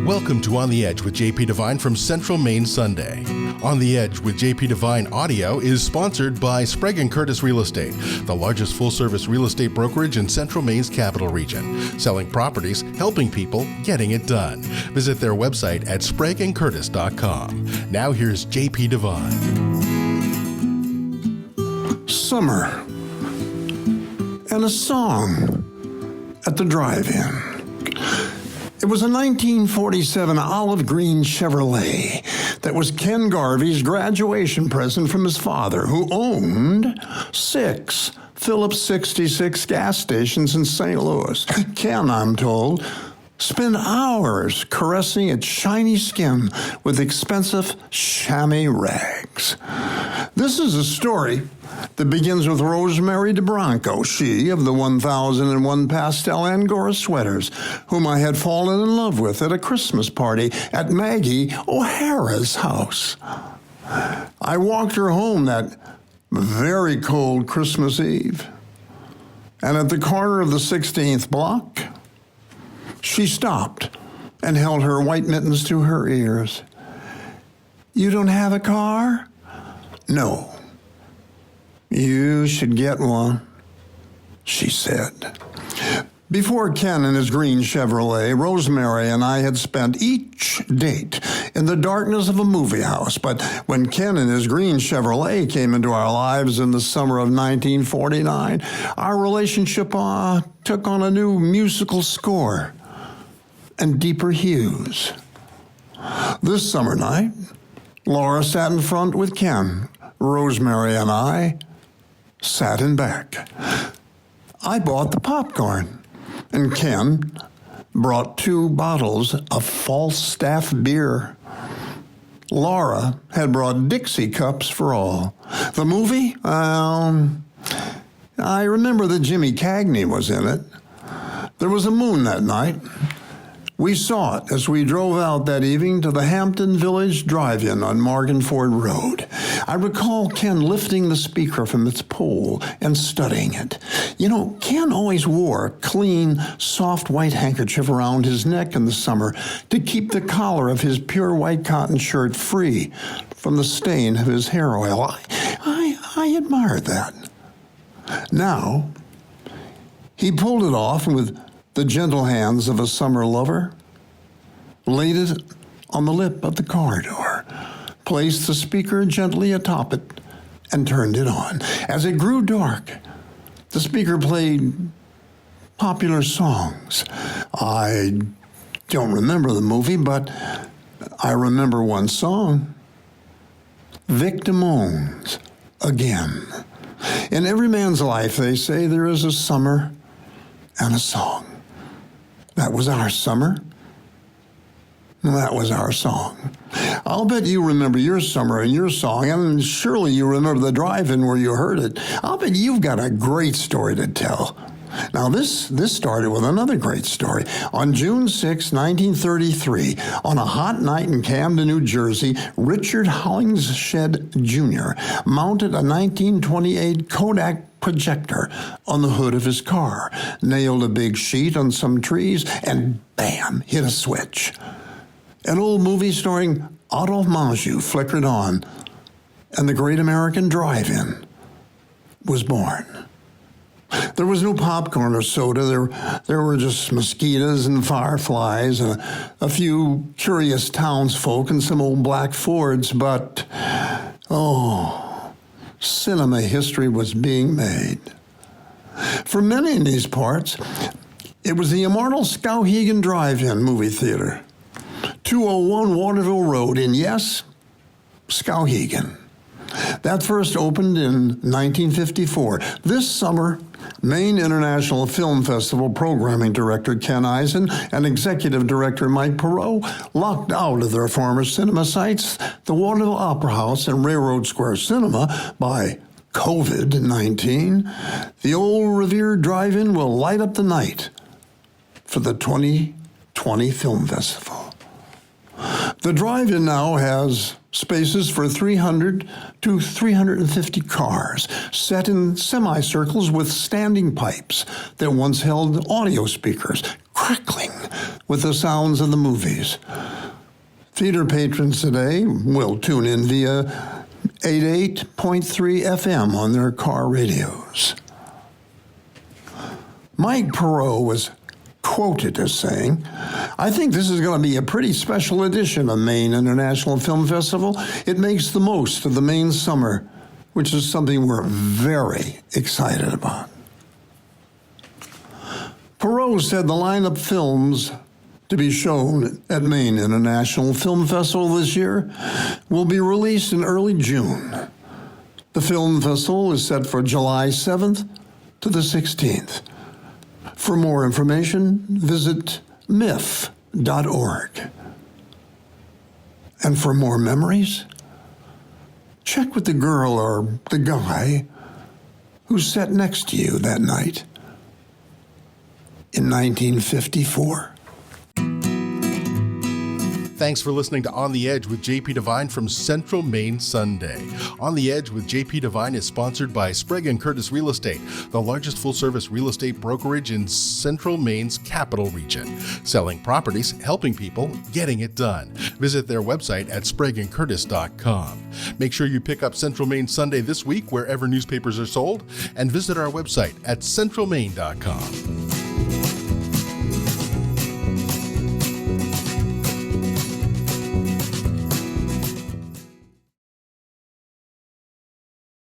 Welcome to On the Edge with JP Devine from Central Maine Sunday. On the Edge with JP Devine Audio is sponsored by Sprague & Curtis Real Estate, the largest full-service real estate brokerage in Central Maine's capital region, selling properties, helping people, getting it done. Visit their website at spragueandcurtis.com. Now here's JP Devine. Summer and a song at the drive-in. It was a 1947 olive green Chevrolet that was Ken Garvey's graduation present from his father, who owned 6 Phillips 66 gas stations in St. Louis. Ken, I'm told, spent hours caressing its shiny skin with expensive chamois rags. This is a story that begins with Rosemary DeBranco, she of the 1001 pastel Angora sweaters, whom I had fallen in love with at a Christmas party at Maggie O'Hara's house. I walked her home that very cold Christmas Eve, and at the corner of the 16th block, she stopped and held her white mittens to her ears. "You don't have a car?" "No." "You should get one," she said. Before Ken and his green Chevrolet, Rosemary and I had spent each date in the darkness of a movie house. But when Ken and his green Chevrolet came into our lives in the summer of 1949, our relationship took on a new musical score and deeper hues. This summer night, Laura sat in front with Ken. Rosemary and I sat in back. I bought the popcorn, and Ken brought 2 bottles of Falstaff beer. Laura had brought Dixie cups for all. The movie? I remember that Jimmy Cagney was in it. There was a moon that night. We saw it as we drove out that evening to the Hampton Village Drive-In on Morganford Road. I recall Ken lifting the speaker from its pole and studying it. You know, Ken always wore a clean, soft white handkerchief around his neck in the summer to keep the collar of his pure white cotton shirt free from the stain of his hair oil. I admired that. Now, he pulled it off and with the gentle hands of a summer lover, laid it on the lip of the corridor, placed the speaker gently atop it, and turned it on. As it grew dark, the speaker played popular songs. I don't remember the movie, but I remember one song, Victims Again. In every man's life, they say, there is a summer and a song. That was our summer. That was our song. I'll bet you remember your summer and your song, and surely you remember the drive-in where you heard it. I'll bet you've got a great story to tell. Now, this started with another great story. On June 6, 1933, on a hot night in Camden, New Jersey, Richard Hollingshed Jr. mounted a 1928 Kodak projector on the hood of his car, nailed a big sheet on some trees, and bam, hit a switch. An old movie starring Adolphe Menjou flickered on, and the Great American Drive-In was born. There was no popcorn or soda. There were just mosquitoes and fireflies and a few curious townsfolk and some old black Fords, but, cinema history was being made. For many in these parts, it was the immortal Skowhegan Drive-In movie theater, 201 Waterville Road in, yes, Skowhegan. That first opened in 1954. This summer, Maine International Film Festival programming director Ken Eisen and executive director Mike Perot locked out of their former cinema sites, the Waterville Opera House and Railroad Square Cinema, by COVID-19. The old revered drive-in will light up the night for the 2020 Film Festival. The drive-in now has Spaces for 300 to 350 cars, set in semicircles with standing pipes that once held audio speakers, crackling with the sounds of the movies. Theater patrons today will tune in via 88.3 FM on their car radios. Mike Perot was quoted as saying, "I think this is going to be a pretty special edition of Maine International Film Festival. It makes the most of the Maine summer, which is something we're very excited about." Perot said the lineup films to be shown at Maine International Film Festival this year will be released in early June. The film festival is set for July 7th to the 16th. For more information, visit MIF.org. And for more memories, check with the girl or the guy who sat next to you that night in 1954. Thanks for listening to On the Edge with JP Devine from Central Maine Sunday. On the Edge with JP Devine is sponsored by Sprague & Curtis Real Estate, the largest full-service real estate brokerage in Central Maine's capital region. Selling properties, helping people, getting it done. Visit their website at spragueandcurtis.com. Make sure you pick up Central Maine Sunday this week wherever newspapers are sold, and visit our website at centralmaine.com.